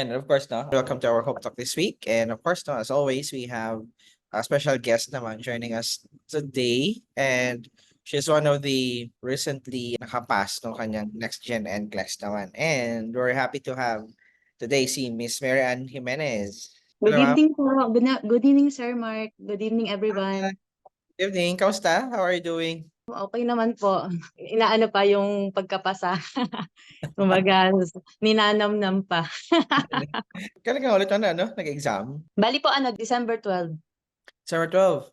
And of course, no, welcome to our Hope Talk this week. And of course, no, as always, we have a special guest naman joining us today. And she's one of the recently nakapass no kanyang next gen NCLEX naman. And we're happy to have today si Miss Mary Ann Jimenez. Good Hello, ma'am. evening po. Good evening, Sir Mark. Good evening, everyone. Good evening. Kamusta? How are you doing? Okay naman po. Inaano pa yung pagkapasa. Kumbaga, ninanamnam pa. Kailan ka ulit nag-exam? Bali po December 12. December 12.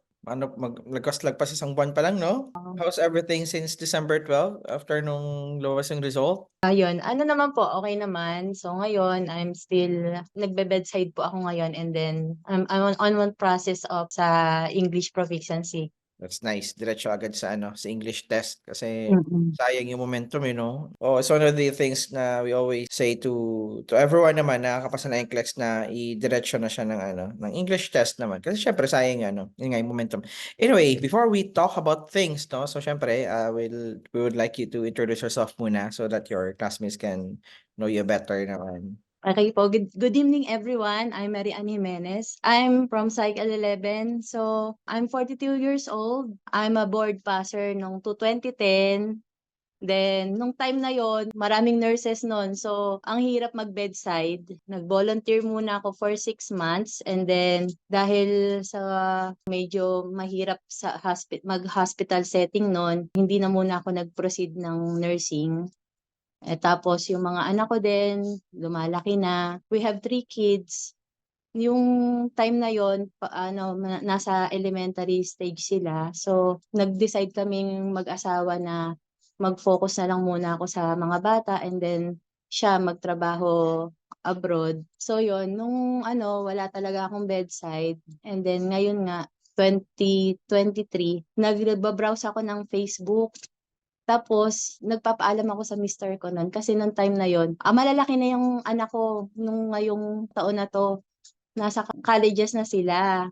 Lagpas isang buwan pa lang, no? How's everything since December 12 after nung lowest yung result? Ayun, ano naman po, okay naman. So ngayon, I'm still, nagbe-bedside po ako ngayon and then I'm on one process of sa English proficiency. That's nice. Diretso agad sa sa English test kasi Mm-mm. sayang yung momentum, Oh, it's one of the things na we always say to everyone naman na nakakapasa ng NCLEX na i-diretso na siya ng English test naman. Kasi syempre sayang yun nga yung momentum. Anyway, before we talk about things, no? So syempre, we would like you to introduce yourself muna so that your classmates can know you better naman. Okay po. Good evening, everyone. I'm Mary Ann Jimenez. I'm from Cycle 11. So, I'm 42 years old. I'm a board passer nung 2010. Then, nung time na yon, maraming nurses nun. So, ang hirap mag-bedside. Nag-volunteer muna ako for 6 months. And then, dahil sa medyo mahirap sa mag-hospital setting nun, hindi na muna ako nag-proceed ng nursing. Tapos yung mga anak ko din, lumalaki na. We have 3 kids. Yung time na yon, nasa elementary stage sila. So, nag-decide kaming mag-asawa na mag-focus na lang muna ako sa mga bata and then siya magtrabaho abroad. So yon, nung wala talaga akong bedside. And then ngayon nga, 2023, nagbabrowse ako ng Facebook. Tapos, nagpapaalam ako sa mister ko nun kasi nung time na yon, malalaki na yung anak ko nung ngayong taon na 'to, nasa colleges na sila.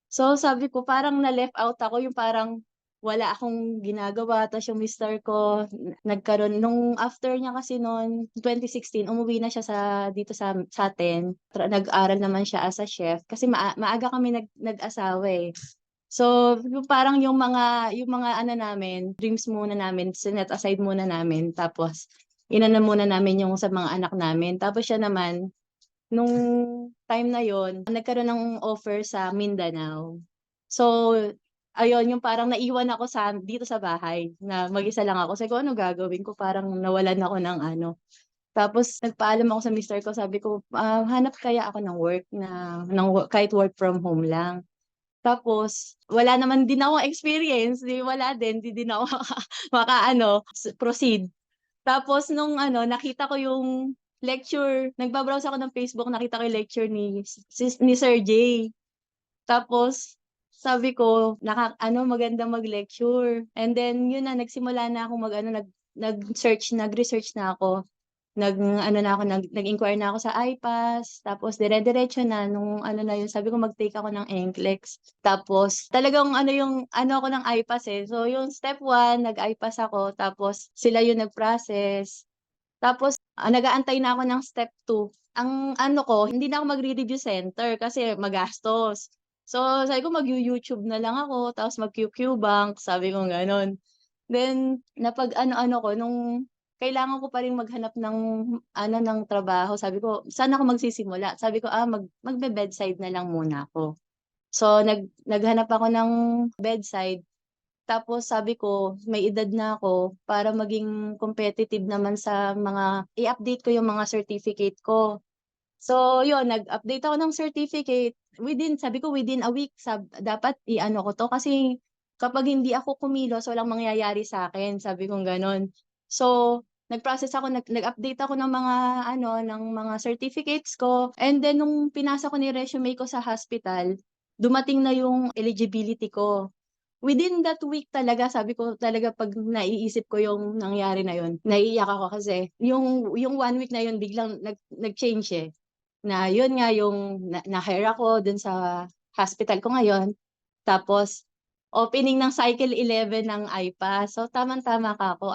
So, sabi ko parang na-left out ako, yung parang wala akong ginagawa tapos yung mister ko nagkaroon nung after niya kasi no'n 2016 umuwi na siya dito sa'tin. Nag-aral naman siya as a chef kasi maaga kami nag-asawa, eh. So, yung parang yung mga namin, dreams muna namin, sinet aside muna namin. Tapos, inano muna namin yung sa mga anak namin. Tapos siya naman, nung time na yon, nagkaroon ng offer sa Mindanao. So, ayun, yung parang naiwan ako dito sa bahay, na mag-isa lang ako. Sabi ko, ano gagawin ko? Parang nawalan ako ng ano. Tapos, nagpaalam ako sa mister ko, sabi ko, hanap kaya ako ng work kahit work from home lang. Tapos, wala naman din akong experience, wala din, di din ako proceed. Tapos nung nakita ko yung lecture, nagbabrowse ako ng Facebook, nakita ko yung lecture ni Sir Jay. Tapos, sabi ko, magandang mag-lecture. And then, yun na, nagsimula na ako nag-research na ako. Nag-inquire na ako sa IPAS, tapos dire-diretso na nung na yun, sabi ko mag-take ako ng NCLEX. Tapos talagang yung ako ng IPAS, eh. So yung step 1, nag-IPAS ako, tapos sila yung nag-process. Tapos nag-aantay na ako ng step 2. Ang ko, hindi na ako magre-review center kasi magastos. So sabi ko mag-YouTube na lang ako, tapos mag-QQ bank, sabi ko gano'n. Then napag-ano ko nung kailangan ko pa rin maghanap ng trabaho. Sabi ko, "Saan ako magsisimula?" Sabi ko, magbe-bedside na lang muna ako. So, naghanap ako ng bedside. Tapos sabi ko, may edad na ako para maging competitive naman sa i-update ko yung mga certificate ko. So, yun, nag-update ako ng certificate. Sabi ko, within a week, dapat i-ano ko 'to kasi kapag hindi ako kumilos, walang mangyayari sa akin, sabi kong gano'n. So, nag-process ako, nag-update ako ng mga certificates ko. And then nung pinasa ko ni resume ko sa hospital, dumating na yung eligibility ko. Within that week talaga, sabi ko talaga 'pag naiisip ko yung nangyari na yun, naiiyak ako kasi yung 1 week na yun biglang nag-change, eh. Na yun nga yung na-hire ako dun sa hospital ko ngayon. Tapos opening ng Cycle 11 ng IPAS. So tamang-tama ka ako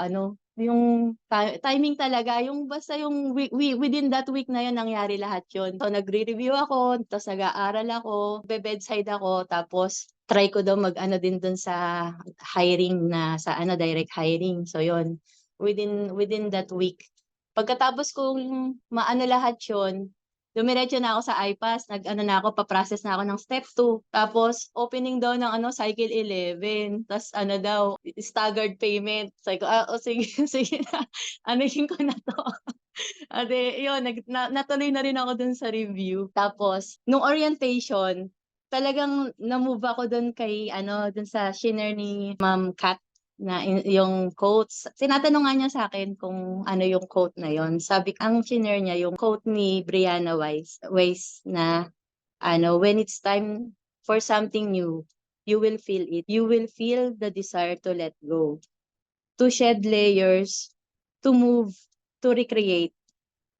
Yung timing talaga, yung basta yung within that week na yun nangyari lahat yun. So nagre-review ako, tapos nag-aaral ako, bedside ako, tapos try ko daw mag-ano din dun sa hiring na sa ano direct hiring. So yun, within that week. Pagkatapos kong maano lahat yun, dumiretso na ako sa iPass, nag-ano na ako, pa-process na ako ng step 2. Tapos, opening daw ng ano, Cycle 11. Tapos, ano daw, staggered payment. Sabi ko, o sige, sige na. Anuhin ko na to. Ate, yun, natuloy na rin ako dun sa review. Tapos, nung orientation, talagang na-move ako dun kay, ano, dun sa shinare ni Ma'am Kat na yung quotes. Tinatanong nga niya sa akin kung ano yung quote na yon. Sabi, ang shinare niya yung quote ni Brianna Weiss na ano, when it's time for something new, you will feel it. You will feel the desire to let go, to shed layers, to move, to recreate.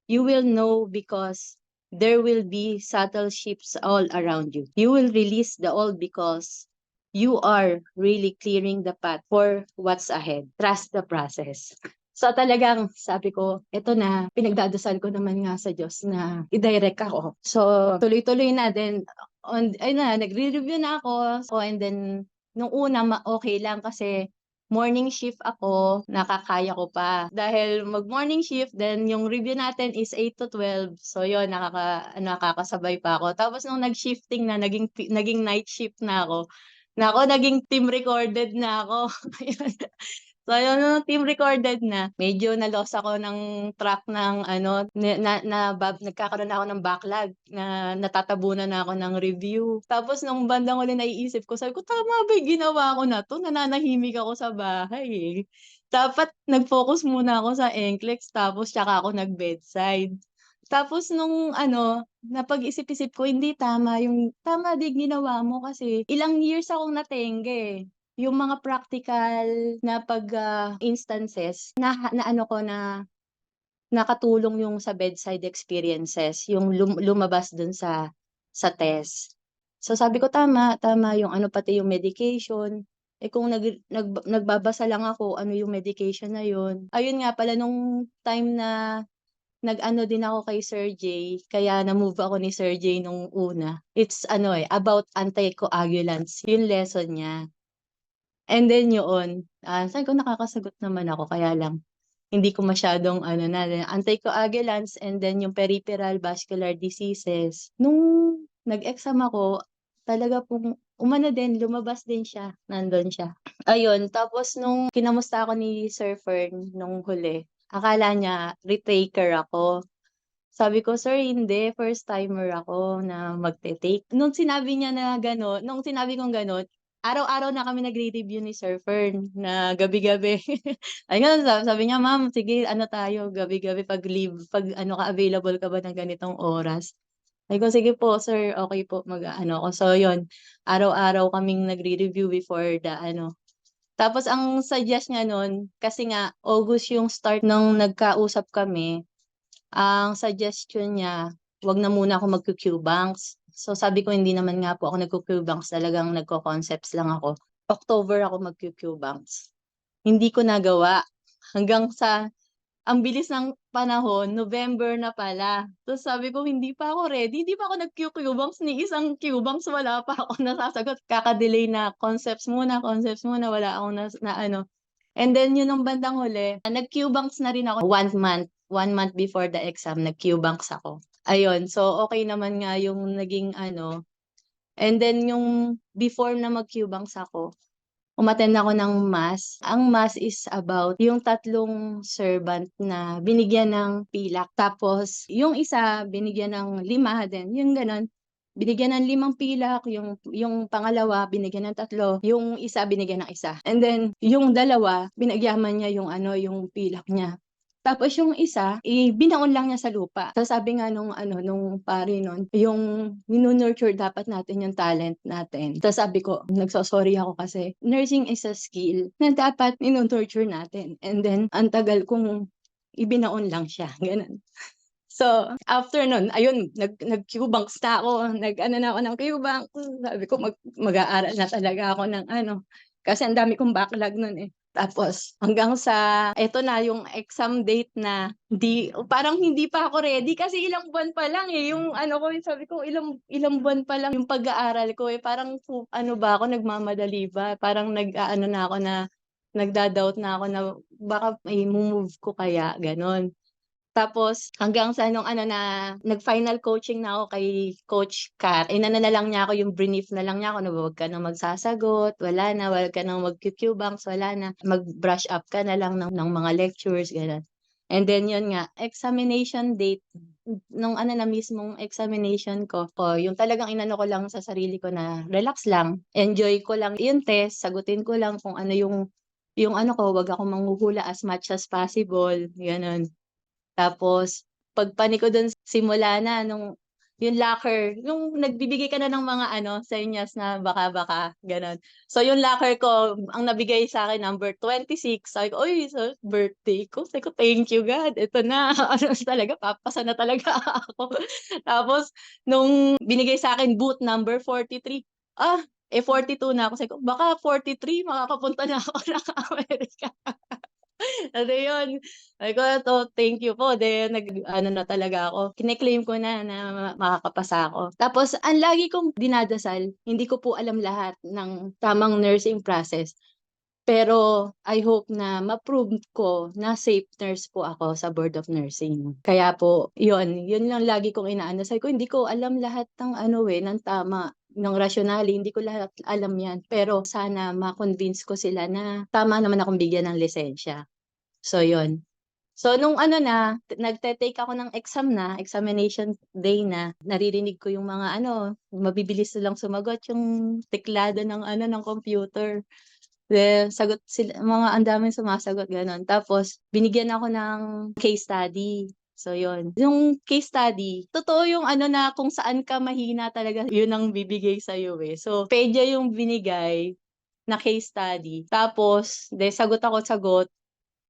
You will know because there will be subtle shifts all around you. You will release the old because you are really clearing the path for what's ahead. Trust the process. So talagang sabi ko, eto na, pinagdadasal ko naman nga sa Diyos na i-direct ako. So tuloy-tuloy na din. Ayun na, nagre-review na ako. So and then, nung una, okay lang kasi morning shift ako, nakakaya ko pa. Dahil mag-morning shift, then yung review natin is 8 to 12. So yun, nakakasabay pa ako. Tapos nung nag-shifting na, naging night shift na ako. Nako, naging team recorded na ako. So yun, nung team recorded na, medyo na-loss ako ng track ng ano, nagkakaroon na ako ng backlog na natatabunan na ako ng review. Tapos nung bandang huli naiisip ko, sabi ko, tama ba yung ginawa ko na 'to? Nananahimik ako sa bahay, eh. Dapat nag-focus muna ako sa NCLEX tapos tsaka ako nag-bedside. Tapos nung ano, napag-isip-isip ko, hindi tama din ginawa mo kasi ilang years akong natengge, eh. Yung mga practical na instances na ano ko na nakatulong yung sa bedside experiences, yung lumabas dun sa test. So sabi ko tama yung ano pati yung medication, eh, kung nagbabasa lang ako ano yung medication na yun. Ayun nga pala nung time na nag-ano din ako kay Sir Jay, kaya na-move ako ni Sir Jay nung una. It's ano, eh, about anticoagulants, yung lesson niya. And then yun, sabi ko nakakasagot naman ako kaya lang hindi ko masyadong ano na anticoagulants and then yung peripheral vascular diseases. Nung nag-exam ako, talaga pong umano din, lumabas din siya, nandun siya. Ayun, tapos nung kinamusta ako ni Sir Fern nung huli, akala niya retaker ako. Sabi ko, "Sir, hindi, first timer ako na magte-take." Nung sinabi kong gano'n, araw-araw na kami nagre-review ni Sir Fern na gabi-gabi. Ayun, sabi niya, "Ma'am, sige ano tayo, gabi-gabi 'pag leave, 'pag ano ka, available ka ba ng ganitong oras?" Sabi ko, "Sige po sir, okey po, mag-aano ako." So yun, araw-araw kaming nagre-review before the ano. Tapos ang suggest niya nun, kasi nga August yung start nung nagkausap kami, ang suggestion niya, wag na muna ako magku-Q-banks. So sabi ko hindi naman nga po ako nagku-Q-banks, talagang nagko-concepts lang ako. October ako magku-Q-banks. Hindi ko nagawa hanggang sa ang bilis ng panahon, November na pala. Tapos sabi ko hindi pa ako ready, hindi pa ako nag-Q-Banks, ni isang Q-Banks wala pa akong nasasagot. Kaka-delay na concepts muna, wala akong na ano. And then yun nung bandang huli, nag-Q-banks na rin ako 1 month before the exam nag-Q-banks ako. Ayun, so okey naman nga yung naging ano, and then yung before na mag-Q-banks ako, umattend ako ng mass. Ang mass is about yung tatlong servant na binigyan ng pilak, tapos yung isa binigyan ng 5 din, yung gano'n. Binigyan ng 5 pilak, yung pangalawa binigyan ng 3, yung isa binigyan ng 1. And then yung dalawa pinagyaman niya yung ano, yung pilak niya. Tapos yung isa, binaon lang niya sa lupa. Tapos sabi nga nung ano, nung pare nun, yung nurture dapat natin yung talent natin. Tapos sabi ko, nagso-sorry ako kasi nursing is a skill na dapat nurture natin. And then, ang tagal kong ibinaon lang siya, gano'n. So, after nun, ayun, nag-Q-banks na ako, nag-ano na ako ng Q-bank. Sabi ko mag-aaral na talaga ako ng ano, kasi ang dami kong backlog nun, eh. Tapos hanggang sa eto na yung exam date na, parang hindi pa ako ready kasi ilang buwan pa lang, yung ano ko, yung sabi ko ilang ilang buwan pa lang yung pag-aaral ko, parang ano ba ako, nagmamadali ba? Parang nag-aano na ako na, nagda-doubt na ako na baka mai-mo-move ko kaya, gano'n. Tapos hanggang sa nung ano na, nag-final coaching na ako kay Coach Kat, inano na lang niya ako, yung brineef na lang niya ako na wag ka ng magsasagot, wala na, wag ka ng mag-Q banks, wala na. Mag-brush up ka na lang ng mga lectures, gano'n. And then yun nga, examination date, nung ano na mismong examination ko, yung talagang inano ko lang sa sarili ko na relax lang, enjoy ko lang yung test, sagutin ko lang kung ano yung ano ko, wag akong manghuhula as much as possible, gano'n. Tapos pagpanik ko dun simula na nung yung locker, yung nagbibigay ka na ng mga ano, senyas na baka-baka, gano'n. So yung locker ko, ang nabigay sa'kin number 26, sabi ko, "Uy, sa birthday ko." Sabi ko, "Thank you God, eto na." Ano talaga, papasa na talaga ako. Tapos nung binigay sa'kin boot number 43, 42 na ako. Sabi ko, "Baka 43 makakapunta na ako ng Amerika." Ano yun, sabi ko, "To thank you po." Then nag-ano na talaga ako, kine-claim ko na na makakapasa ako. Tapos ang lagi kong dinadasal, hindi ko po alam lahat ng tamang nursing process, pero I hope na ma-prove ko na safe nurse po ako sa Board of Nursing. Kaya po yun lang lagi kong inaano, sabi ko hindi ko alam lahat ng ano, ng tama, ng rationale, hindi ko lahat alam yan, pero sana ma-convince ko sila na tama naman akong bigyan ng lisensya. So yun. So nung ano na, nagte-take ako ng examination day na, naririnig ko yung mga ano, mabibilis silang sumagot, yung teklado ng ano, ng computer. Sagot sila, mga ang daming sumasagot, gano'n. Tapos binigyan ako ng case study. So yun, yung case study, totoo yung ano na kung saan ka mahina talaga, yun ang bibigay sa'yo, eh. So pedya yung binigay na case study, tapos sagot ako sagot.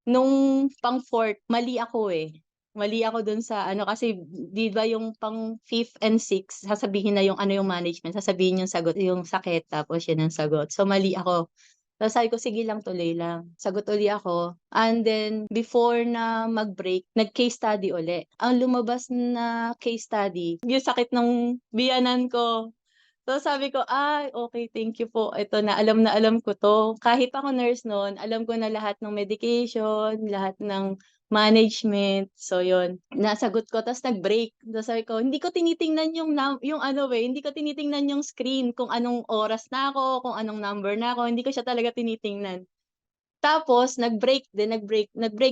Nung pang-4th mali ako, eh. Mali ako dun sa ano, kasi 'di ba yung pang 5th and 6th sasabihin na yung ano, yung management, sasabihin yung sagot, yung sakit, tapos yun ang sagot. So mali ako. Tapos sabi ko, "Sige lang, tuloy lang." Sagot uli ako, and then before na mag-break, nag-case study uli. Ang lumabas na case study, yung sakit ng biyenan ko. So sabi ko, "Ay, okey, thank you po. Ito na alam ko 'to." Kahit ako nurse nun, alam ko na lahat ng medication, lahat ng management. So yun, nasagot ko ta's nag-break. Ta's sabi ko, hindi ko tinitingnan yung ano, hindi ko tinitingnan yung screen kung anong oras na ako, kung anong number na ako, hindi ko siya talaga tinitingnan. Tapos nag-break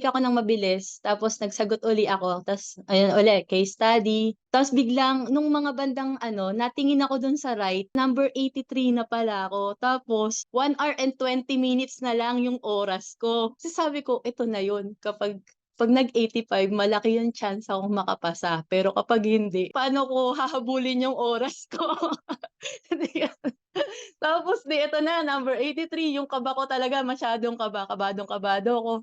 ako ng mabilis, tapos nagsagot uli ako, ta's ayun uli case study. Tapos biglang nung mga bandang ano, natingin ako dun sa right, number 83 na pala ako. Tapos 1 hour and 20 minutes na lang yung oras ko. Ta's sabi ko, "Eto na yun, kapag nag-85 malaki yung chance akong makapasa, pero kapag hindi, paano ko hahabulin yung oras ko?" Tapos eto na, number 83, yung kaba ko talaga, masyadong kaba, kabadong-kabado ako.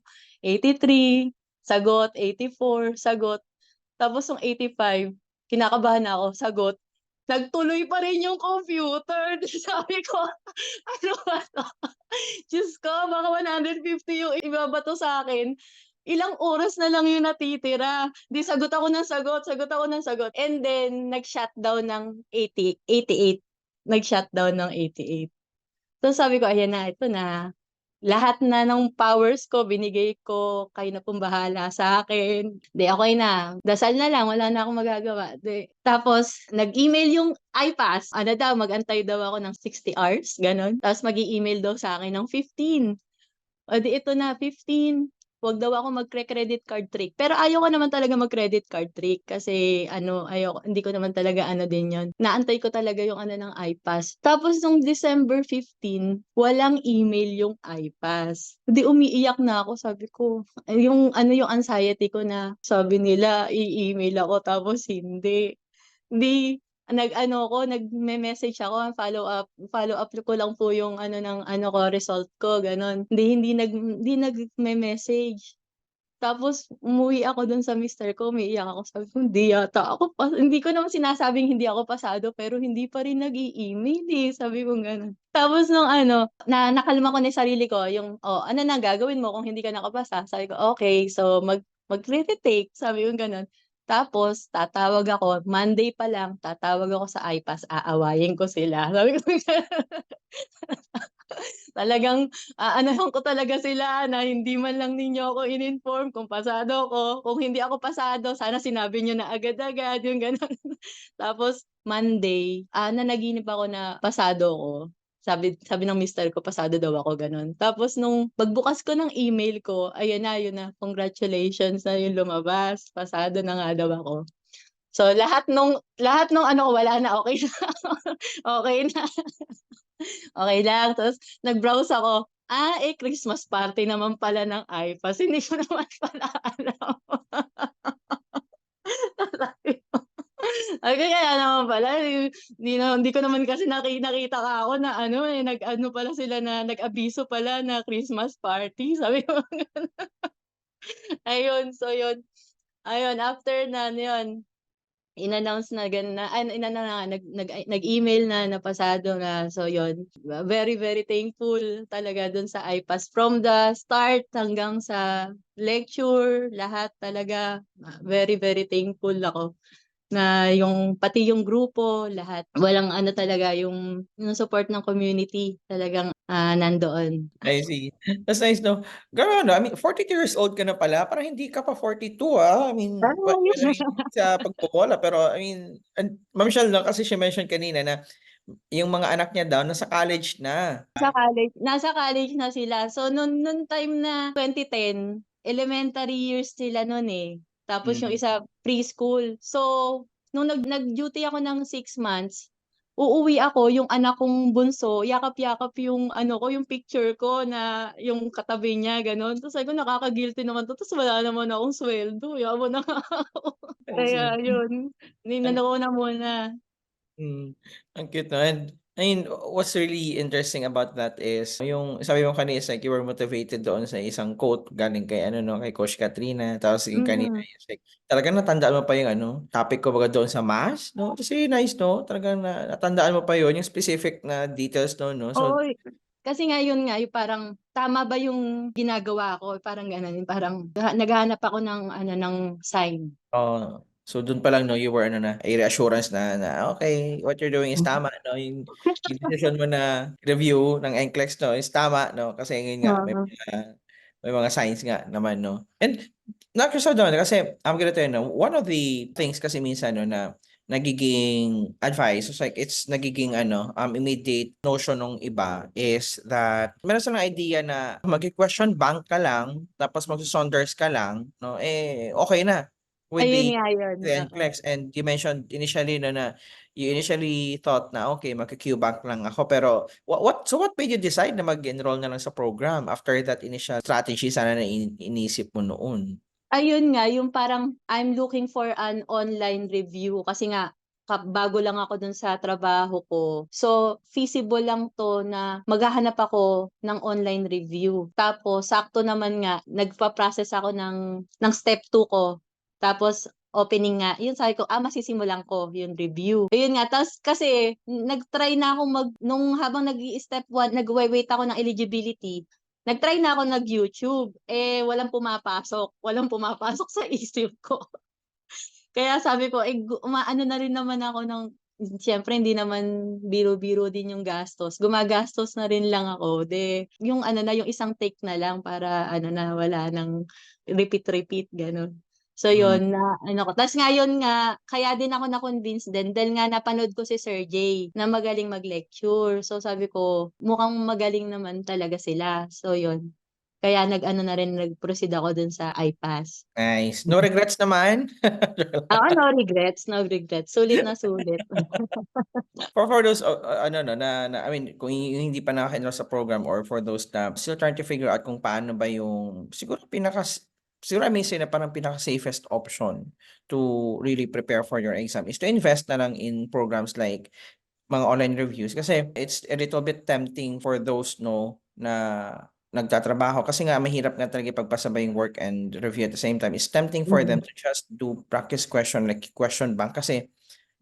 83, sagot, 84, sagot. Tapos yung 85, kinakabahan na ako, sagot. Nagtuloy pa rin yung computer. Sabi ko, "Ano ba 'to? Diyos ko, baka 150 yung ibabato sa'kin. Ilang oras na lang yung natitira." 'Di sagot ako ng sagot, sagot ako ng sagot, and then nag-shutdown ng 88. Nag-shutdown ng 88. So sabi ko, "Ayan na, ito na. Lahat na ng powers ko binigay ko, kayo na pong bahala sa'kin." 'Di okey na, dasal na lang, wala na akong magagawa. 'Di tapos nag-email yung I-Pass, ano daw, mag-antay daw ako ng 60 hours, gano'n. Tapos mag-e-email daw sa'kin ng 15. O di ito na, 15, wag daw ako magke-credit card trick. Pero ayaw ko naman talaga mag-credit card trick kasi ano, hindi ko naman talaga ano din yun. Naantay ko talaga yung ano ng I-Pass. Tapos nung December 15, walang email yung I-Pass. Di umiiyak na ako, sabi ko, yung ano, yung anxiety ko na sabi nila i-email ako tapos hindi. Di nag-ano ako, nagme-message ako, follow up ko lang po yung ano ng ano ko, result ko, gano'n. Hindi nagme-message. Tapos umuwi ako dun sa mister ko, umiiyak ako. Sabi ko, "Hindi yata ako hindi ko naman sinasabing hindi ako pasado, pero hindi pa rin nag-e-email, eh." Sabi kong gano'n. Tapos nung ano, nakalma ko na yung sarili ko, yung, "Oh, ano na gagawin mo kung hindi ka nakapasa?" Sabi ko, "Okey, so magre-retake." Sabi kong gano'n. Tapos tatawag ako, Monday pa lang tatawag ako sa I-PAS, aawayin ko sila. Sabi ko talagang aanahan ko talaga sila na hindi man lang ninyo ako in-inform kung pasado ako. Kung hindi ako pasado, sana sinabi niyo na agad-agad, yung gano'n. Tapos Monday, nanaginip ako na pasado ako. Sabi sabi ng mister ko pasado daw ako, gano'n. Tapos nung pagbukas ko ng email ko, ayan na, yun na, congratulations na yung lumabas, pasado na nga daw ako. So lahat nung ano ko wala na, okey na, okey na. Okey lang, tapos nag-browse ako, Christmas party naman pala ng I-PAS, hindi ko naman pala alam. Sabi ko, kaya naman pala, hindi ko naman kasi nakita ka ako na ano, nag-ano pala sila na nag-abiso pala na Christmas party, sabi ko ayun, so yun, ayun after nun yun, in-announce na na inano na nag-email na pasado na. So yun, very, very thankful talaga dun sa I-PAS from the start hanggang sa lecture, lahat talaga, very, very thankful ako na pati yung grupo, lahat walang ano talaga yung support ng community talagang, nandoon. I see. That's nice 'no. Grabe ano, I mean 42 years old ka na pala, parang hindi ka pa 42, I mean, well, I mean sa pagbobola pero I mean Ma'am Shel 'no, kasi she mentioned kanina na yung mga anak niya daw nasa college na. Nasa college na sila. So nung time na 2010, elementary years sila nun, eh. Tapos yung Hmm, isa preschool. So nung nag-duty ako ng 6 months, uuwi ako, yung anak kong bunso yakap-yakap yung ano ko, yung picture ko na yung katabi niya gano'n. Tapos sabi ko, "Nakaka-guilty naman 'to, tapos wala naman akong suweldo, yaman na nga ako." I Kaya see. yun, Ang ninano ko na muna. ang cute 'no, and I mean, what's really interesting about that is yung sabi mo kanina is like you were motivated doon sa isang quote galing kay ano 'no, kay Coach Katrina tapos yung kanina Mm. is like talagang natandaan mo pa yung ano, topic kumbaga doon sa math 'no? It's really nice 'no, talagang natandaan mo pa yun, yung specific na details dun 'no. So Oo, kasi nga yun nga, yung parang tama ba yung ginagawa ko, parang gano'n, yung parang naghahanap ako ng ano, ng sign. oo. So dun pa lang 'no, you were ano na, a reassurance na, "Okey, what you're doing is tama 'no, yung desisyon mo na review ng NCLEX 'no is tama 'no." Kasi yun nga Oo. may mga signs nga naman 'no. And not just dun kasi I'm gonna tell you 'no, one of the things kasi minsan 'no na nagiging advice is like it's nagiging ano, immediate notion nung iba is that meron silang idea na magke-question bank ka lang tapos magso-Saunders ka lang 'no, eh, okey na with Ayun the nga yun, oo. NCLEX. And you mentioned initially 'no na you initially thought na, "Okey magki-QBank lang ako." Pero what made you decide na mag-enroll na lang sa program after that initial strategy sana na inisip mo noon? Ayun nga, yung parang I'm looking for an online review kasi nga bago lang ako dun sa trabaho ko. So, feasible lang 'to na maghahanap ako ng online review. Tapos sakto naman nga nagpa-process ako ng step 2 ko. Tapos opening nga, yun sabi ko, masisimulan ko yung review. Ayun nga, ta's kasi nag-try na akong nung habang step 1 nagwe-wait ako ng eligibility, nag-try na ako nag-YouTube, walang pumapasok sa isip ko. Kaya sabi ko, umaano na rin naman ako ng siyempre hindi naman biro-biro din yung gastos, gumagastos na rin lang ako, yung ano na, yung isang take na lang para ano na, wala ng repeat, gano'n. So Hmm. yun, na ano ko ta's ngayon nga, kaya din ako na-convince din dahil nga napanood ko si Sir Jay na magaling mag-lecture. So sabi ko, mukhang magaling naman talaga sila. So yun, kaya nag-ano na rin, nag-proceed ako dun sa I-PAS. Nice. No regrets naman? Oo, no regrets, no regrets. Sulit na sulit. For those, ano 'no, na I mean, kung hindi pa nakaka-enroll sa program or for those na still trying to figure out kung paano ba yung siguro I may say na parang pinaka-safest option to really prepare for your exam is to invest na lang in programs like mga online reviews kasi it's a little bit tempting for those 'no, na nagtatrabaho kasi nga mahirap nga talaga ipagpasabay yung work and review at the same time. It's tempting for them Mm. to just do practice question like question bank kasi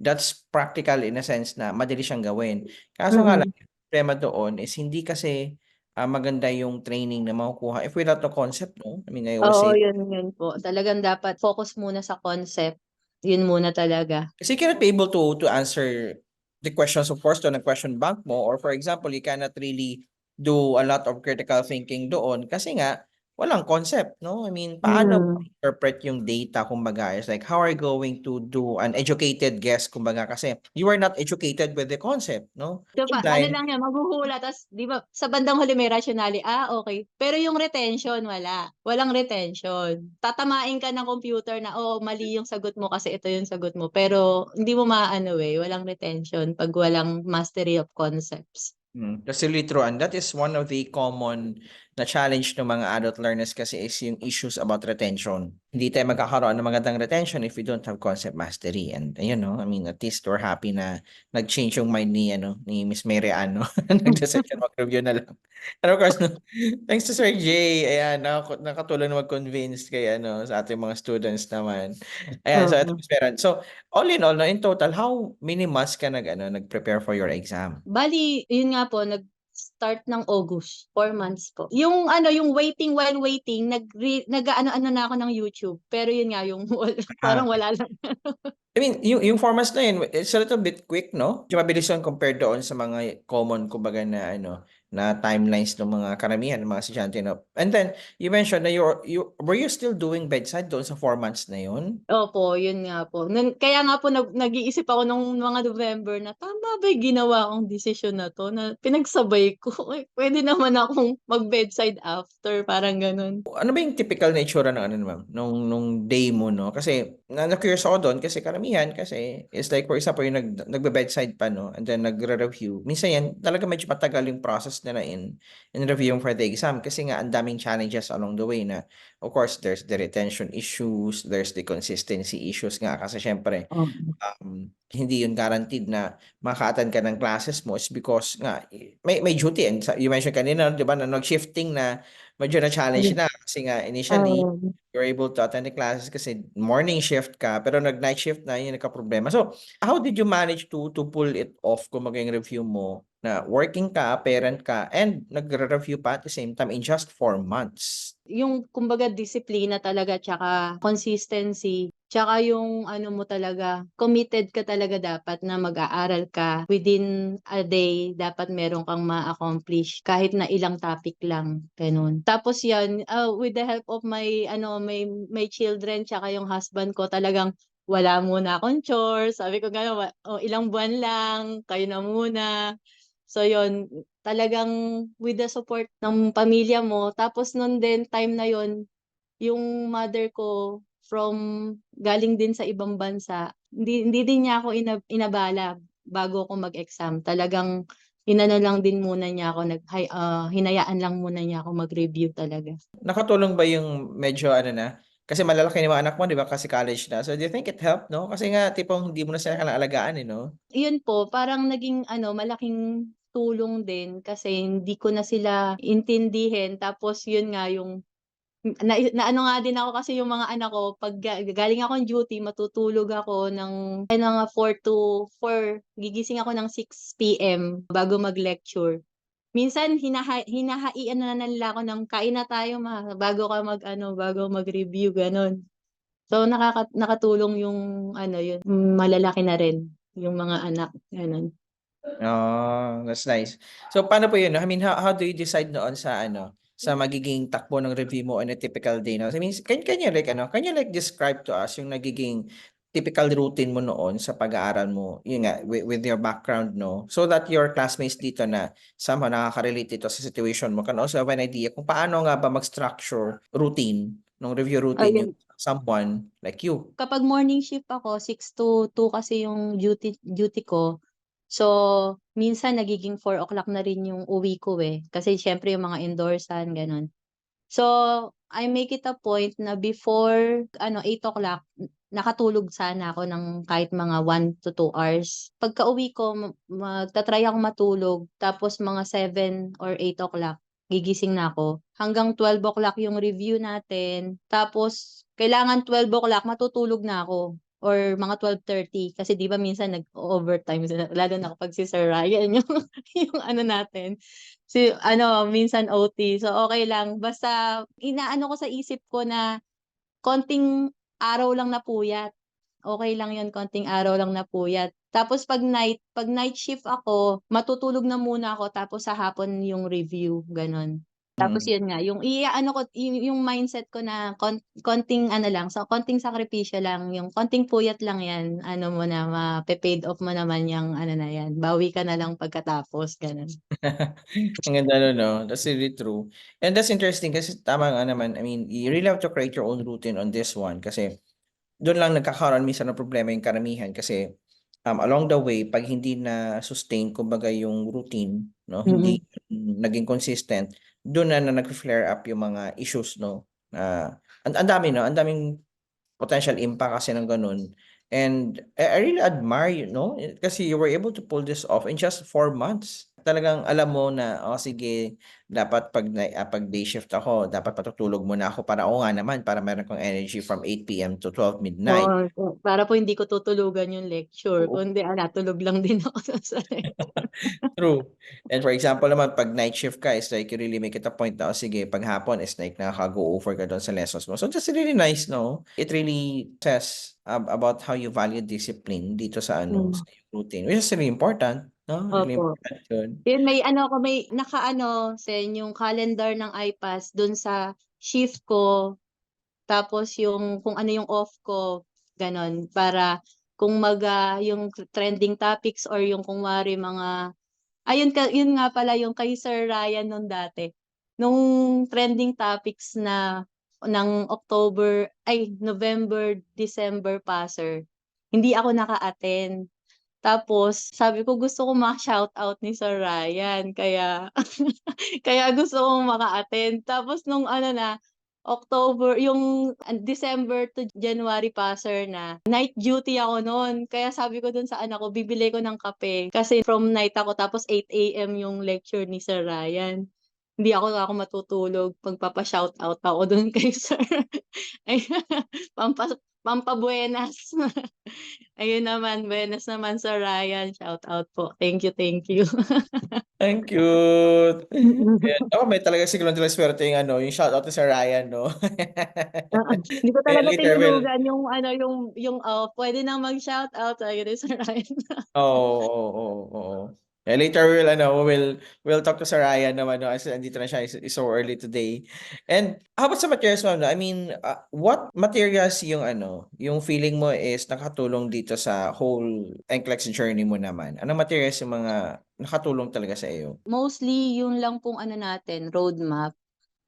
that's practical in a sense na madali siyang gawin. Kaso nga lang, Mm. yung problema doon is hindi kasi maganda yung training na makukuha if without the concept, no? I mean, I always Oo, say, yun po. Talagang dapat focus muna sa concept. Yun muna talaga. kasi you cannot be able to answer the questions, of course, doon ng question bank mo, or for example, you cannot really do a lot of critical thinking doon kasi nga walang concept, no? I mean, paano mo Mm. interpret yung data, kumbaga? It's like, how are you going to do an educated guess, kumbaga? Kasi you are not educated with the concept, no? So, ano Line, lang yan, maghuhula, tas, di ba, sa bandang huli may rationale, okay. Pero yung retention, wala. Walang retention. Tatamain ka ng computer na, mali yung sagot mo kasi ito yung sagot mo. Pero, hindi mo maano walang retention pag walang mastery of concepts. That's really true. And that is one of the common na challenge ng mga adult learners kasi is yung issues about retention. Hindi tayo magkakaroon ng magandang retention if we don't have concept mastery. And you know, I mean, at least we're happy na nag-change yung mind ni Miss Mary Ann, no? Nag-decide siya mag-review na lang. And of course, no, thanks to Sir Jay, ayan, nakatulong na mag-convince kay, sa ating mga students naman. Ayan, so ito, Oo. Miss Mary Ann. So, all in all, no, in total, how many months ka nag-prepare for your exam? Bali, yun nga po, nag-start ng August, 4 months po. Yung yung waiting while waiting, nag-ano-ano na ako ng YouTube. Pero yun nga, yung Ah, parang wala lang. I mean, yung formats na yun, it's a little bit quick, no? Medyo mabilis yun compared doon sa mga common, kumbaga na timelines ng mga karamihan ng mga estudyante, no? And then, you mentioned na were you still doing bedside doon sa formats na yun? Opo, yun nga po. Kaya nga po nag-iisip ako nung mga November na tama ba yung ginawa kong desisyon na 'to, na pinagsabay ko. Uy, puwede naman akong mag-bedside after, parang gano'n. Ano ba yung typical na itsura ng ma'am, nung day mo, no? Kasi na-curious ako doon kasi karamihan kasi is like for example yung nagbe-bedside pa, no? And then nagre-review. Minsan yan talaga medyo matagal yung process nila in reviewing for the exam kasi nga ang daming challenges along the way na of course there's the retention issues, there's the consistency issues nga kasi syempre Oo. hindi yun guaranteed na maka-attend ka ng classes mo is because nga may duty and you mentioned kanina, 'di ba, na nag-shifting na medyo na-challenge Ayun. na kasi nga initially Oo. you're able to attend the classes kasi morning shift ka pero nag-night shift na yun nagka-problema. So, how did you manage to pull it off kumbaga yung review mo na working ka, parent ka, and nagre-review pa at the same time in just 4 months? Yung kumbaga disiplina talaga tsaka consistency, tsaka yung ano mo talaga, committed ka talaga dapat na mag-aaral ka within a day, dapat meron kang ma-accomplish kahit na ilang topic lang, gano'n. Tapos 'yan, with the help of my children tsaka yung husband ko, talagang wala muna akong chores, sabi ko gano'n, ilang buwan lang, kayo na muna. So 'yun, talagang with the support ng pamilya mo, tapos nun din time na yun, yung mother ko galing din sa ibang bansa, hindi din niya ako inabala bago ako mag-exam. Talagang inano lang din muna niya ako, hinayaan lang muna niya ako mag-review talaga. Nakatulong ba yung medyo na, kasi malalaki na yung mga anak mo, 'di ba? Kasi college na. So do you think it helped, no? Kasi nga tipong hindi mo na sila kailangang alagaan, eh, no? Yun po, parang naging malaking tulong din kasi hindi ko na sila intindihin, tapos yun nga yung naano nga din ako kasi yung mga anak ko 'pag galing akong duty, matutulog ako ng mga 4 to 4, gigising ako ng 6 PM bago mag-lecture. Minsan hinahaian na nila ako ng, "Kain na tayo ma, bago mag-review," gano'n. So nakatulong yung yun, malalaki na rin yung mga anak, gano'n. Oh, that's nice. So paano po 'yun, no? I mean, how do you decide noon sa magiging takbo ng review mo on a typical day, no? I mean, can you like describe to us yung nagiging typical routine mo noon sa pag-aaral mo, yun nga, with your background, no? So that your classmates dito na somehow nakaka-relate ito sa situation mo can also have an idea kung paano nga ba mag-structure routine, nung review routine yung Ayun, someone like you. kapag morning shift ako, 6 to 2 kasi yung duty duty ko. So, minsan nagiging 4 o'clock na rin yung uwi ko, kasi siyempre yung mga endorsan, gano'n. So, I make it a point na before 8 o'clock, nakatulog sana ako ng kahit mga 1 to 2 hours. Pagkauwi ko, magta-try akong matulog, tapos mga 7 or 8 o'clock, gigising na ako. Hanggang 12 o'clock yung review natin. Tapos, kailangan 12 o'clock matutulog na ako. Or mga 12:30. Kasi di ba minsan nag-overtime sila. Lalo na kapag si Sir Ryan yung, yung ano natin. Minsan OT. So, okay lang. Basta, inaano ko sa isip ko na konting araw lang na puyat. Okay lang 'yun, konting araw lang na puyat. Tapos pag night shift ako, matutulog na muna ako tapos sa hapon yung review, gano'n. Tapos Mm. 'yun nga, yung ko yung mindset ko na konting ano lang, so konting sakripisyo lang, yung konting puyat lang 'yan, ano mo na, mape-paid off mo naman yang ano na 'yan, bawi ka na lang pagkatapos, gano'n. Ang ganda nun 'no, that's really true. And that's interesting kasi tama nga naman, I mean, you really have to create your own routine on this one kasi dun lang nagkakaroon minsan ng problema yung karamihan kasi, along the way 'pag hindi na-sustain kumbaga yung routine 'no, Mm. hindi naging consistent, dun na nagfi-flare up yung mga issues 'no, ang dami 'no, ang daming potential impact kasi ng gano'n. And I really admire you 'no, kasi you were able to pull this off in just 4 months. Talagang alam mo na, "Oh, sige dapat 'pag day shift ako dapat matutulog muna ako para oo nga naman para meron kang energy from 8 PM to 12 midnight." Oo, para po hindi ko tutulugan yung lecture, Oo. kundi natulog lang din ako dun sa lecture. True. And for example naman 'pag night shift ka is like you really make it a point na, oh, sige 'pag hapon is like nakaka-go over ka dun sa lessons mo. So that's really nice 'no? It really says about how you value discipline dito sa ano, Hmm, sa iyong routine, which is really important 'no? Really opo. important yun. Yun may nakaano sen yung calendar ng iPass dun sa shift ko, tapos yung kung ano yung off ko, gano'n. Para kung yung trending topics or yung kunwari mga yun nga pala yung kay Sir Ryan nun dati. Nung trending topics na ng November, December passer, hindi ako naka-attend. Tapos sabi ko gusto ko ma-shoutout ni Sir Ryan kaya kaya gusto kong maka-attend. Tapos nung ano na, October yung December to January passer na, night duty ako nun. Kaya sabi ko dun sa anak ko, bibili ko ng kape kasi from night ako tapos 8 AM yung lecture ni Sir Ryan. Hindi ako matutulog, magpapa-shoutout ako dun kay Sir. Ay, pampabuenas. Ayun naman, buenas naman Sir Ryan, shoutout po. Thank you, thank you. Ang cute. Ayan, Mm. ako may talaga siguro talagang swerte yung ano, yung shoutout ni Sir Ryan 'no? Oo, hindi ko Kaya talaga later will tinulugan yung ano, puwede na mag-shoutout sabi ni Sir Ryan. oo. Later we'll talk to Sir Ryan naman 'no, kasi andito na siya, is so early today. And how about sa materials mo 'no? I mean, what materials yung ano, yung feeling mo is nakatulong dito sa whole NCLEX journey mo naman? Anong materials yung mga nakatulong talaga sa iyo? Mostly yun lang pong ano natin, roadmap.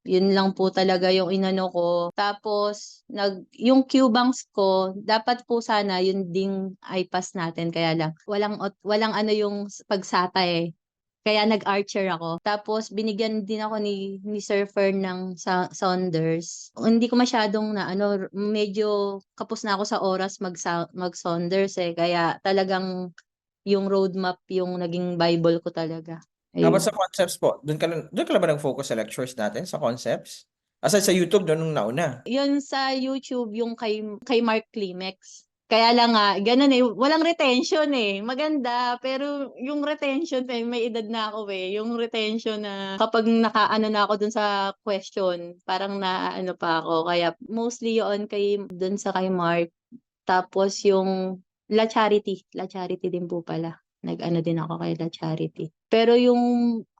Yun lang po talaga yung inano ko. Tapos yung Q-banks ko, dapat po sana yun ding iPass natin kaya lang walang ano yung pagsata, eh. Kaya nag-Archer ako. Tapos binigyan din ako ni Sir Fern ng Saunders. Hindi ko masyadong na ano, medyo kapos na ako sa oras mag-Saunders, eh. Kaya talagang yung roadmap yung naging bible ko talaga. How about Ayun. sa concepts po? Dun ka na ba nag-focus sa lectures natin, sa concepts? Aside sa YouTube dun nung nauna? Yun sa YouTube yung kay Mark Climex. Kaya lang nga gano'n, eh, walang retention, eh. Maganda pero yung retention, eh, may edad na ako, eh. Yung retention na kapag nakaano na ako dun sa question parang naaano pa ako. Kaya mostly yoon dun sa kay Mark. Tapos yung La Charity din po pala. Nag-ano din ako kay La Charity. Pero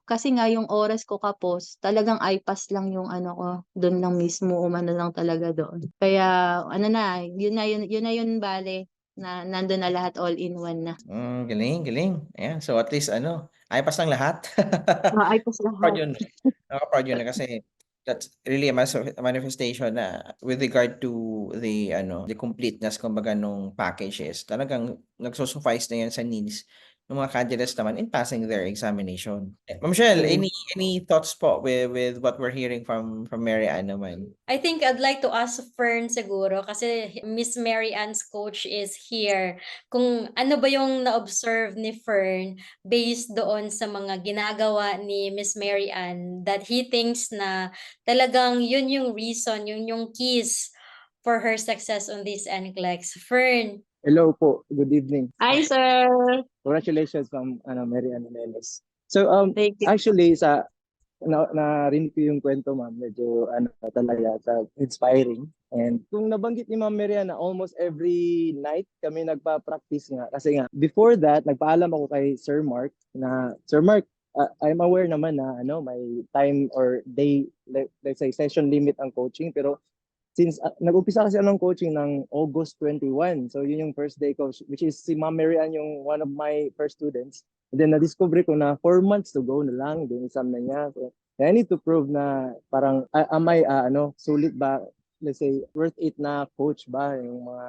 kasi nga yung oras ko kapos, talagang iPass lang yung ano ko, dun lang mismo, umano lang talaga doon. Kaya ano na, yun bale, na nandun na lahat all in one na. Galing. Ayan, so at least ano, ayos lang lahat. iPass Proud lahat. yun. Nakaka-proud yun kasi that's really a manifestation na with regard to the ano, the completeness kumbaga nung packages. Talagang nagsu-suffice na yan sa needs ng mga candidates naman in passing their examination. Ma'am Shell, any thoughts po with what we're hearing from Mary Ann naman? I think I'd like to ask Fern siguro kasi Miss Mary Ann's coach is here. Kung ano ba yung na-observe ni Fern based doon sa mga ginagawa ni Miss Mary Ann that he thinks na talagang yun yung reason, yun yung keys for her success on this NCLEX. Fern. Hello po. Good evening. Hi, sir. Congratulations from Mary Ann Menes. So Thank you. actually narinig ko yung kwento, ma'am, medyo talaga inspiring. And kung nabanggit ni Ma'am Mary Ann na almost every night kami nagpa-practice nga kasi nga before that nagpaalam ako kay Sir Mark na Sir Mark, I'm aware naman na may time or day, let's say session limit ang coaching, pero since nag-umpisa kasi ng coaching ng August 21, so yun yung first day ko, which is si Ma'am Mary Ann yung one of my first students. And then na-discover ko na 4 months to go na lang, din exam na niya. So I need to prove na parang am I sulit ba, let's say worth it na coach ba yung mga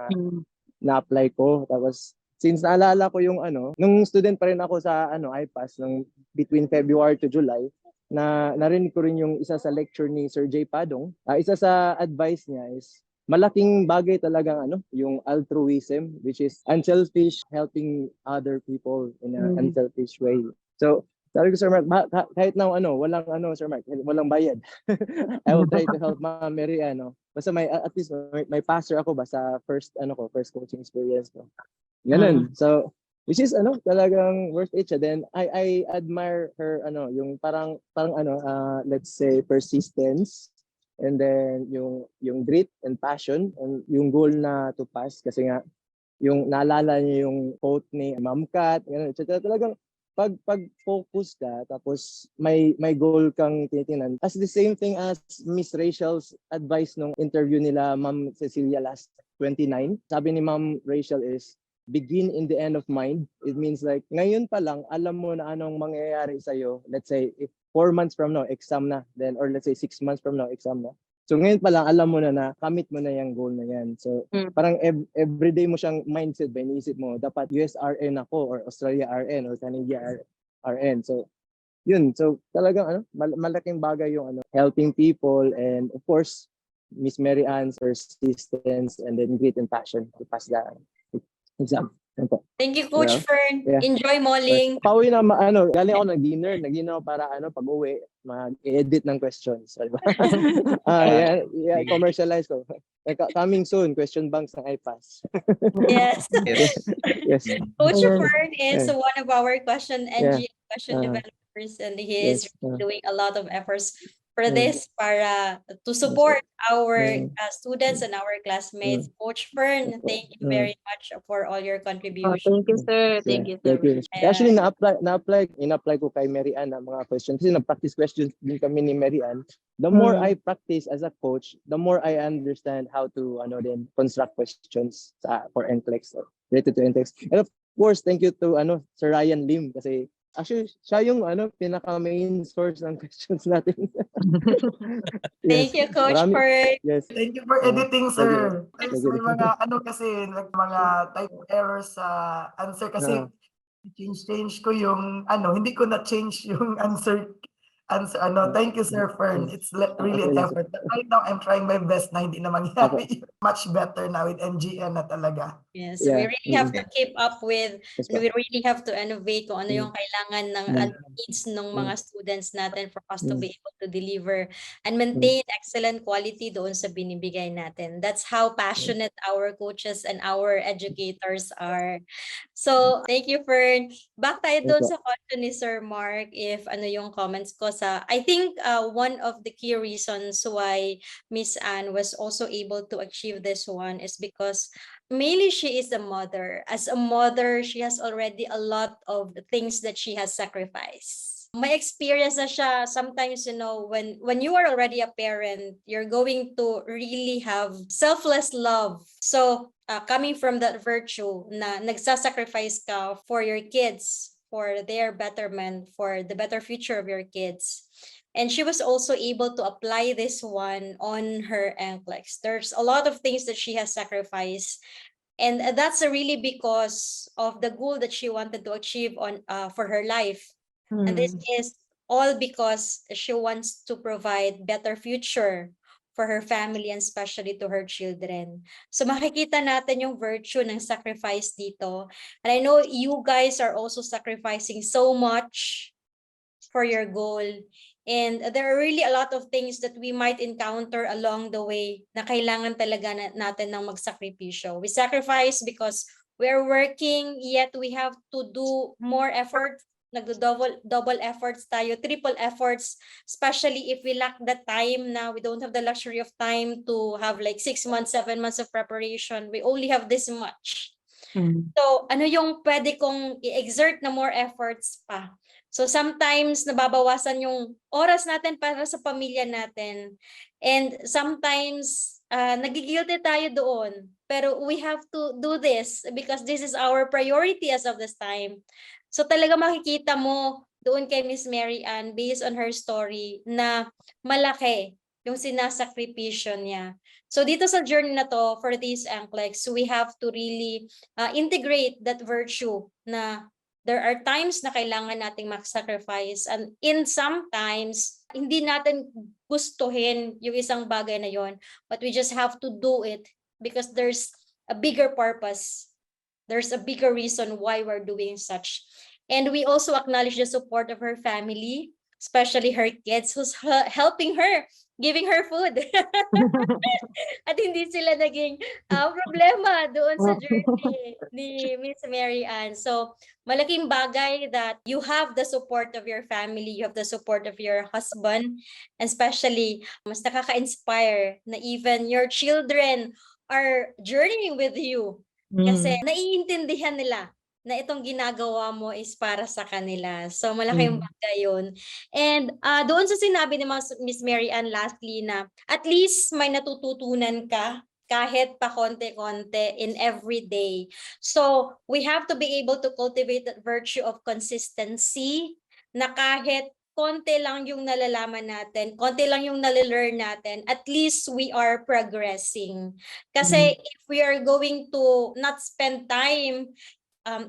na-apply ko. Tapos since naalala ko yung nung student pa rin ako sa IPAS ng between February to July, na narinig ko rin yung isa sa lecture ni Sir J. Padong. Isa sa advice niya is malaking bagay talagang yung altruism, which is unselfish, helping other people in an unselfish way. So sabi ko, Sir Mark, kahit na walang Sir Mark, walang bayad. I will try to help Ma'am Mary Ann. Basta at least may passer ako ba sa first coaching experience ko. Ganun. So which is talagang worth it siya. Then I admire her yung parang let's say persistence, and then yung grit and passion and yung goal na to pass, kasi nga yung naalala niyo yung quote ni Ma'am Kat, ganun. So, talagang pag-focus ka tapos may goal kang tinitingnan. As the same thing as Miss Rachel's advice nung interview nila Ma'am Cecilia last 29. Sabi ni Ma'am Rachel is begin in the end of mind. It means like ngayon pa lang alam mo na anong mangyayari sa iyo. Let's say if 4 months from now exam na, then or let's say 6 months from now exam na. So ngayon pa lang alam mo na kamit mo na yung goal na yan. So parang everyday mo siyang mindset ba, iniisip mo dapat USRN ako or Australia RN or Canada RN. So yun. So talagang malaking bagay yung helping people, and of course Miss Mary Ann's persistence and then grit and passion to pass the exam. Thank you, Coach Yeah. Fern. Yeah. Enjoy malling. Pauwi na galing ako nag-dinner ako para pag-uwi mag-edit ng questions, diba? Yeah, commercialize ko. Coming soon, question banks ng IPAS. Yes. Yes. Coach Fern is one of our question Yeah. developers, and he is Yes. doing a lot of efforts for this para to support our students and our classmates. Coach Fern, thank you very much for all your contributions. Thank you, sir. Thank you, sir. Actually, in-apply ko kay Mary Ann ang mga questions. Kasi nag-practice questions din kami ni Mary Ann. The more I practice as a coach, the more I understand how to then construct questions for NCLEX, related to NCLEX. And of course, thank you to Sir Ryan Lim, kasi actually siya yung pinaka-main source ng questions natin. Thank you, Coach Fern. Yes. Thank you for editing, sir. Thank May you. mga kasi mga type errors sa answer kasi change ko yung hindi ko na change yung answer. Thank you, Sir Fern. It's really an effort. But right now, I'm trying my best na hindi na mangyari. Much better now with NGN na talaga. Yes, Yeah. we really have to keep up with, Yes, and we really have to innovate kung ano yung kailangan ng needs ng mga students natin for us to be able to deliver and maintain excellent quality doon sa binibigay natin. That's how passionate our coaches and our educators are. So, thank you, Fern. Back tayo doon sa question ni Sir Mark, if yung comments ko sa, I think one of the key reasons why Miss Anne was also able to achieve this one is because mainly she is a mother. As a mother, she has already a lot of things that she has sacrificed. May experience na siya sometimes, when you are already a parent, you're going to really have selfless love. So, coming from that virtue na nagsasacrifice ka for your kids, for their betterment, for the better future of your kids. And she was also able to apply this one on her NCLEX. There's a lot of things that she has sacrificed And that's really because of the goal that she wanted to achieve on for her life. And this is all because she wants to provide better future for her family and especially to her children. So makikita natin yung virtue ng sacrifice dito. And I know you guys are also sacrificing so much for your goal. And there are really a lot of things that we might encounter along the way na kailangan talaga natin ng magsakripisyo. We sacrifice because we are working, yet we have to do more effort. Double efforts tayo, triple efforts, especially if we lack the time na we don't have the luxury of time to have like 6 months, 7 months of preparation. We only have this much. So, ano yung pwede kong i-exert na more efforts pa? So, sometimes nababawasan yung oras natin para sa pamilya natin. And sometimes, nagigilty tayo doon. Pero we have to do this because this is our priority as of this time. So, talaga makikita mo doon kay Miss Mary Ann, based on her story, na malaki yung sinasakripisyo niya. So dito sa journey na to, for these NCLEX, we have to really integrate that virtue na there are times na kailangan nating mag-sacrifice, and in sometimes, hindi natin gustuhin yung isang bagay na yon, but we just have to do it because there's a bigger purpose. There's a bigger reason why we're doing such. And we also acknowledge the support of her family, especially her kids who's helping her, giving her food. At hindi sila naging problema doon sa journey ni Miss Mary Ann. So, malaking bagay that you have the support of your family, you have the support of your husband, and especially, mas nakaka-inspire na even your children are journeying with you. Kasi naiintindihan nila na itong ginagawa mo is para sa kanila. So, malaking bagay yun. And doon sa sinabi ni Miss Mary Ann lastly na at least may natututunan ka kahit pa konti-konti in every day. So, we have to be able to cultivate that virtue of consistency na kahit konti lang yung nalalaman natin, konti lang yung nalelearn natin, at least we are progressing. Kasi if we are going to not spend time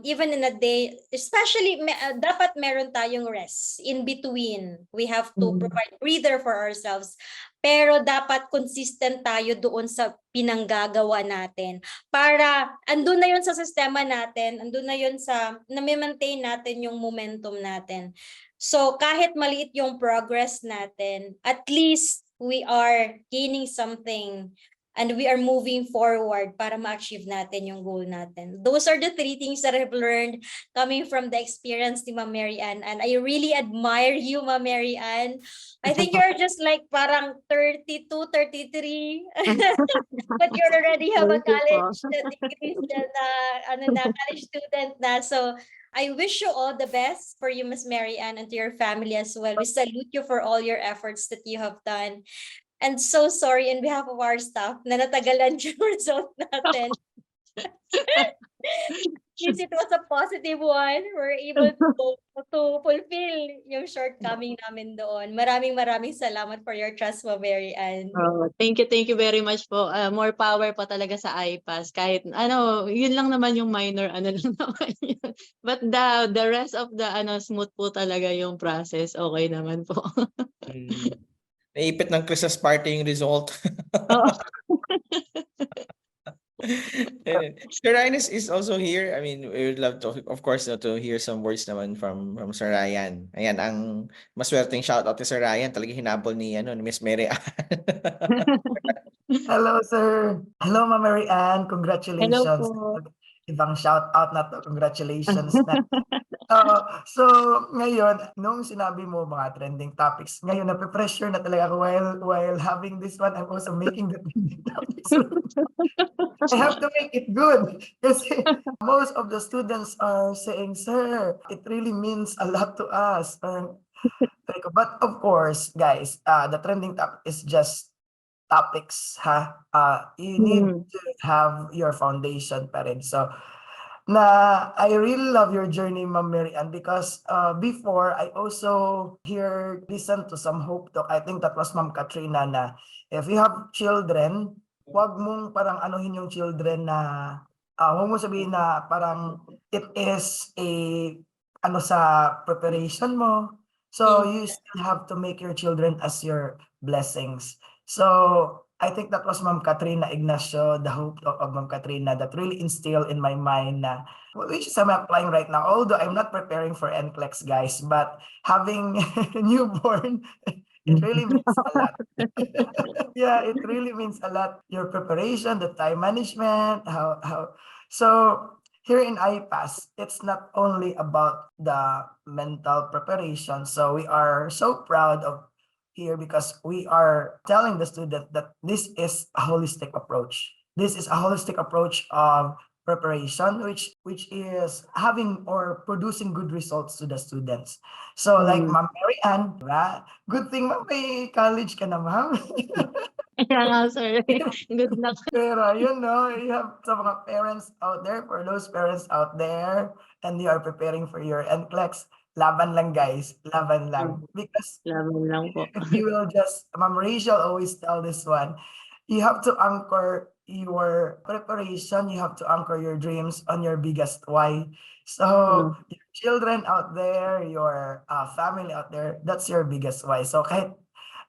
even in a day, especially dapat meron tayong rest in between. We have to provide breather for ourselves. Pero dapat consistent tayo doon sa pinanggagawa natin. Para andun na yun sa sistema natin, andun na yun sa na-maintain natin yung momentum natin. So kahit maliit yung progress natin, at least we are gaining something and we are moving forward para ma-achieve natin yung goal natin. Those are the 3 things that I've learned coming from the experience ni Ma'am Mary Ann. And I really admire you, Ma'am Mary Ann. I think you're just like parang 32, 33. But you already have a college degree na college student na. So I wish you all the best for you, Miss Mary Ann, and to your family as well. We salute you for all your efforts that you have done. And so sorry in behalf of our staff na natagalan yung result natin. Since it was a positive one, we're able to fulfill yung shortcoming namin doon. Maraming salamat for your trust, Ma'am Mary Ann. Thank you very much po. More power pa talaga sa IPAS. Kahit yun lang naman yung minor lang naman yun. But the rest of the smooth po talaga yung process. Okay naman po. Naipit ng Christmas party yung result. Sir Ryan is also here. I mean, we would love to, of course, to hear some words naman from Sir Ryan. Ayan, ang maswerteng shoutout ni Sir Ryan, talaga hinabol ni Miss Mary Ann. Hello, sir. Hello, Ma'am Mary Ann. Congratulations. Hello po. Ibang shoutout na to. Congratulations na. So, ngayon, nung sinabi mo mga trending topics, ngayon nape-pressure na talaga ako while having this one. I'm also making the trending topics. I have to make it good kasi most of the students are saying, sir, it really means a lot to us. But of course, guys, the trending topic is just topics, ha? You need to have your foundation pa rin. So, I really love your journey, Ma'am Mary Ann, because before I also listen to some Hope Talk. I think that was Ma'am Katrina na if you have children, wag mong parang anuhin yung children na huwag mo sabihin na parang it is a ano sa preparation mo. So you still have to make your children as your blessings. So I think that was Ma'am Katrina Ignacio, the hope of Ma'am Katrina that really instilled in my mind na which is I'm applying right now. Although I'm not preparing for NCLEX, guys, but having newborn, it really means a lot. Yeah, it really means a lot. Your preparation, the time management, how so here in IPAS, it's not only about the mental preparation. So we are so proud of here because we are telling the student that this is a holistic approach. This is a holistic approach of preparation, which is having or producing good results to the students. So like Ma'am Mary Ann, diba? Good thing ma'am, may college ka na ma'am. Kaya nga, sir. Good luck. Pero you have sa mga parents out there, for those parents out there, and you are preparing for your NCLEX, laban lang guys, laban lang. Because Laban lang po. if you will just, Ma'am Rachel always tell this one, you have to anchor your preparation, you have to anchor your dreams on your biggest why. So your children out there, your family out there, that's your biggest why. So kahit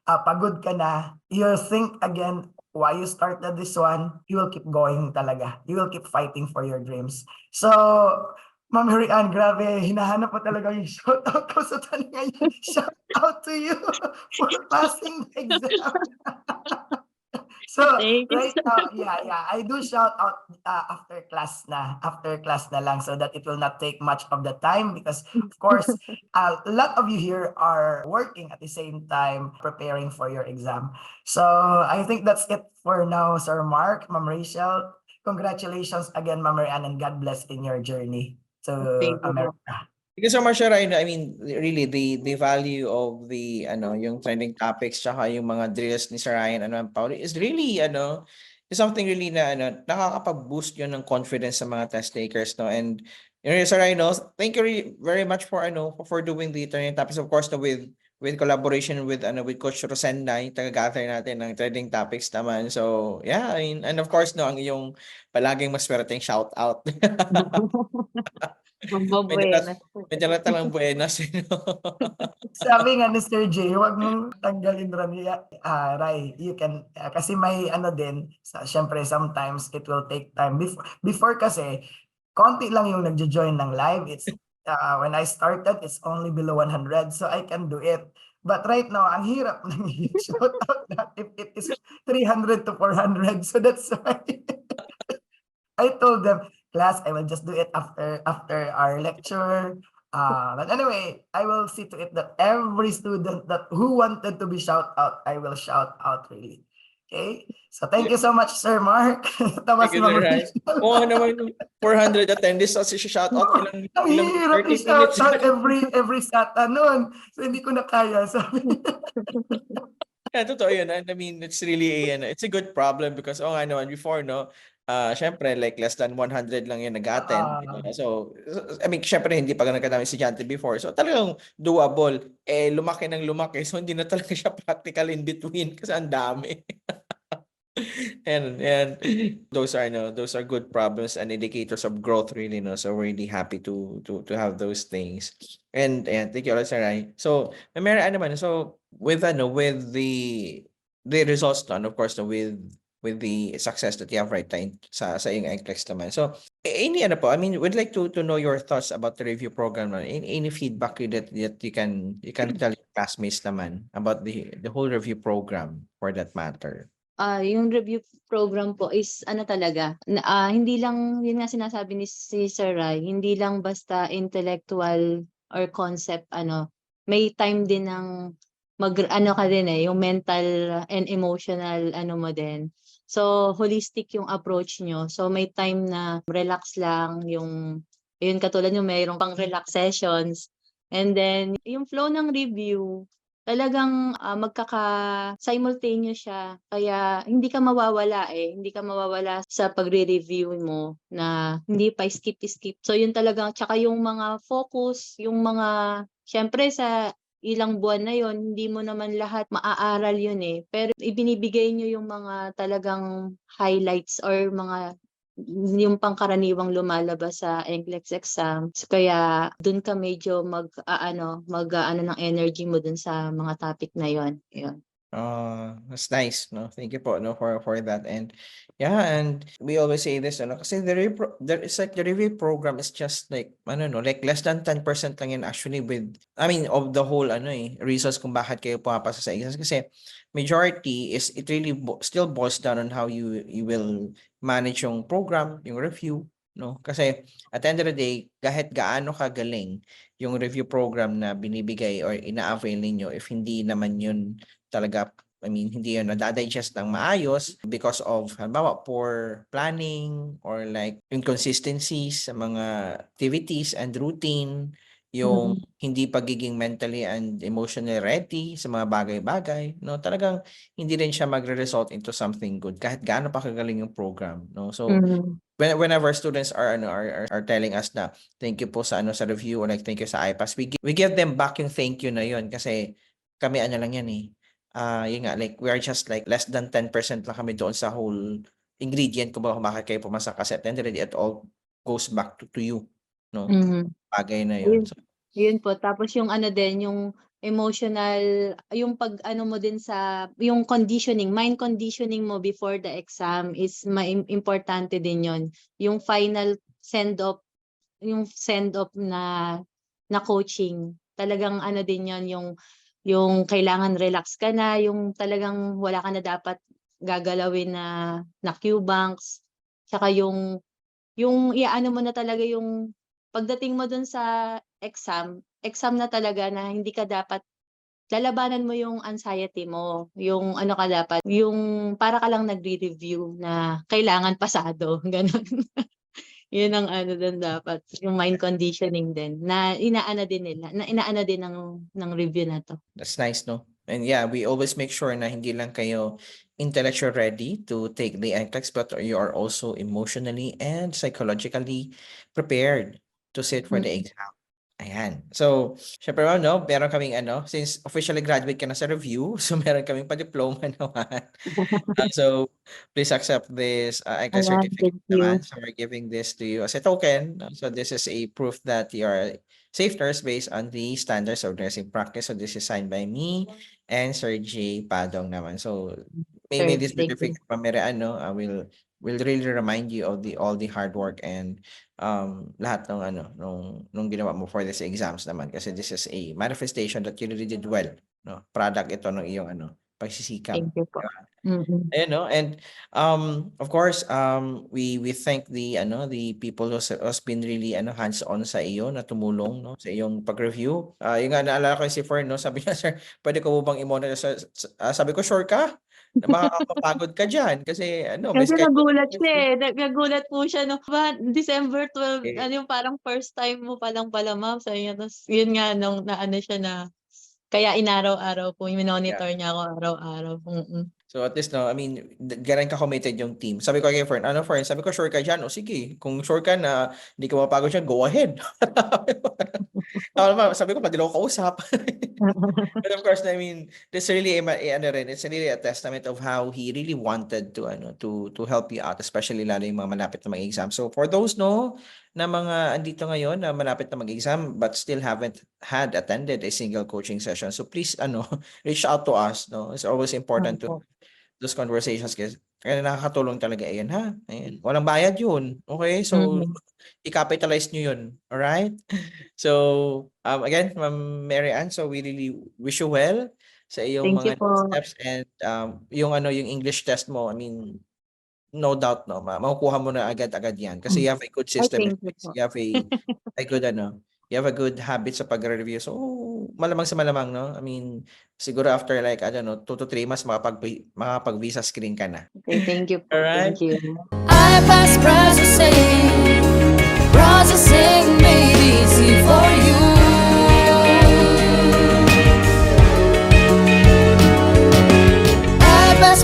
pagod ka na, you'll think again why you started this one, you will keep going talaga. You will keep fighting for your dreams. So, Ma'am Herian, grabe, hinahanap mo talaga yung shoutout ko sa tanong ngayon. Shout out to you for passing the exam. So, Thank you, right sir. now, yeah, I do shout out after class na lang so that it will not take much of the time because, of course, a lot of you here are working at the same time preparing for your exam. So, I think that's it for now, Sir Mark, Ma'am Rachel. Congratulations again, Ma'am Marianne, and God bless in your journey to Thank you po. America. Thank you so much, Sir Ryan. I mean, really, the value of the, yung trending topics, tsaka yung mga drills ni Sir Ryan, Paolo, is really, is something really na, nakakapag-boost yun ng confidence sa mga test takers, no? And, Sir Ryan, no, thank you very much for, for doing the trending topics, of course, no, with collaboration with, with Coach Rosenda, yung taga-gather natin ng trending topics naman. So, yeah, I mean, and of course, no, ang iyong palaging maswerteng shout out. Mababuenas po. Medyo lang buenas. Sabi nga ni Sir J, huwag mong tanggalin Rai. You can, kasi may din, syempre sometimes it will take time. Before kasi, konti lang yung nagjo-join ng live. It's, when I started, it's only below 100, so I can do it. But right now, ang hirap nang i-shout out na if it is 300 to 400. So that's why I told them, class, I will just do it after our lecture. But anyway, I will see to it that every student who wanted to be shout out, I will shout out really. Okay? So thank you so much, Sir Mark. Tawas Thank you, Sir Ryan. Oo naman, 400 attendees kasi shout out ilang Ang hirap 30 i-shout minutes. out every SATA noon. So hindi ko na kaya. Sabi. Yeah, totoo yun. I mean, it's really it's a good problem because nga naman before, no, syempre like less than 100 lang yung nag-attend. So, I mean, syempre hindi pa nagkadami estudyante before. So, talagang doable. Lumaki ng lumaki. So, hindi na talaga siya practical in between kasi ang dami. and those are good problems and indicators of growth really, no. So we're really happy to have those things. And thank you, Sir Rai. So Mary Ann naman, so with the results done, of course, no, with the success that you have right now sa iyong NCLEX naman. So any I mean, we'd like to know your thoughts about the review program. Any feedback that you can tell your classmates naman about the whole review program for that matter. Yung review program po is talaga, hindi lang, yun nga sinasabi ni si Sir Rai, hindi lang basta intellectual or concept, may time din ng ka din yung mental and emotional mo din. So, holistic yung approach nyo. So, may time na relax lang, yun katulad yung mayroong pang relax sessions. And then, yung flow ng review, talagang simultaneous siya. Kaya hindi ka mawawala Hindi ka mawawala sa pagre-review mo na hindi pa skip. So yun talagang, tsaka yung mga focus, yung mga, syempre sa ilang buwan na yon hindi mo naman lahat maaaral yun Pero ibinibigay nyo yung mga talagang highlights or mga yung pangkaraniwang lumalabas sa NCLEX exam. So, kaya dun ka medyo mag-aano ng energy mo dun sa mga topic na yon. Yun. That's nice, no? Thank you po, no, for that. And yeah, and we always say this, ano, kasi there is like the review program is just like, ano, no, like less than 10% lang yun actually of the whole, reasons kung bakit kayo pumapasa sa exams. Kasi majority is, it really still boils down on how you will manage yung program, yung review, no? Kasi at the end of the day, kahit gaano kagaling yung review program na binibigay or ina-avail ninyo, if hindi naman yun talaga, hindi yun nadadigest ng maayos because of, halimbawa, poor planning or like inconsistencies sa mga activities and routine, yung hindi pagiging mentally and emotionally ready sa mga bagay-bagay, no? Talagang hindi rin siya magre-result into something good kahit gaano pa kagaling yung program, no? So, whenever students are telling us na thank you po sa review or like thank you sa IPAS, we give them back yung thank you na yun kasi kami lang yan yun nga, like we are just like less than 10% lang kami doon sa whole ingredient kung bakit kayo pumasa, kasi at the end of the day, it all goes back to you, no? Bagay na yun. So, Yun po. Tapos yung din, yung emotional, yung pag-ano mo din sa, yung conditioning, mind conditioning mo before the exam is importante din yun. Yung final send-off, yung send-off na coaching, talagang din yun, yung kailangan relax ka na, yung talagang wala ka na dapat gagalawin na Q-banks, tsaka yung iaano mo na talaga yung pagdating mo dun sa exam na talaga na hindi ka dapat lalabanan mo yung anxiety mo, yung ka dapat, yung para ka lang nagre-review na kailangan pasado, ganun. Yun ang din dapat, yung mind conditioning din, na inaano din ng review na to. that's nice, no? And yeah, we always make sure na hindi lang kayo intellectually ready to take the NCLEX, but you are also emotionally and psychologically prepared to sit for the exam. Ayan. So, syempre, no, meron kaming since officially graduate ka na sa review, so meron kaming pa-diploma naman. So, please accept this NCLEX Ayan, certificate thank you. naman. So, we're giving this to you as a token. So, this is a proof that you are a safe nurse based on the standards of nursing practice. So, this is signed by me and Sir J. Padong naman. So, may this Thank you. certificate pa, will really remind you of all the hard work and lahat ng nung ginawa mo for these exams naman, kasi this is a manifestation that you really did well, no? Product ito ng iyong pagsisikap. Thank you po. Ayan, no? And of course, we thank the people who's been really hands-on sa iyo na tumulong, no, sa iyong pag-review. Yung nga naalala ko si Fern, no, sabi niya, sir, pwede ko bang i-monitor sabi ko, sure ka? Na makakapagod ka diyan kasi may Kasi schedule. nagulat siya nagulat po siya December 12, Okay. yung parang first time mo pa lang pala, ma'am, sabi niya. Tapos yun nga nung siya na kaya inaraw-araw po, monitor niya ako araw-araw. So at least, no, ganun ka-committed yung team. Sabi ko kay Fern, Fern, sabi ko, sure ka dyan? O sige, kung sure ka na hindi ka mapagod dyan, go ahead. Sabi ko, pwede lang ako kausap. But of course, that's really it's really a testament of how he really wanted to help you out, especially lalo yung mga malapit na mag-exam. So for those na mga andito ngayon na malapit na mag-exam but still haven't had attended a single coaching session, so please reach out to us, no? It's always important to those conversations kasi nakakatulong talaga yan, ha? Ayan. Walang bayad yun. Okay? So, i-capitalize nyo yun. Alright? So, again, Ma'am Mary Ann, so we really wish you well sa iyong Thank you mga po. steps, and yung English test mo, no doubt, no, makukuha mo na agad-agad yan kasi you have a good system in thank you place. po. You have you have a good habit sa pagre-review. So, malamang sa malamang, no? Siguro after like, 2 to 3 months, makapag-visa screen ka na. Okay, thank you po. Alright. Thank you. IPAS processing made easy for you. IPAS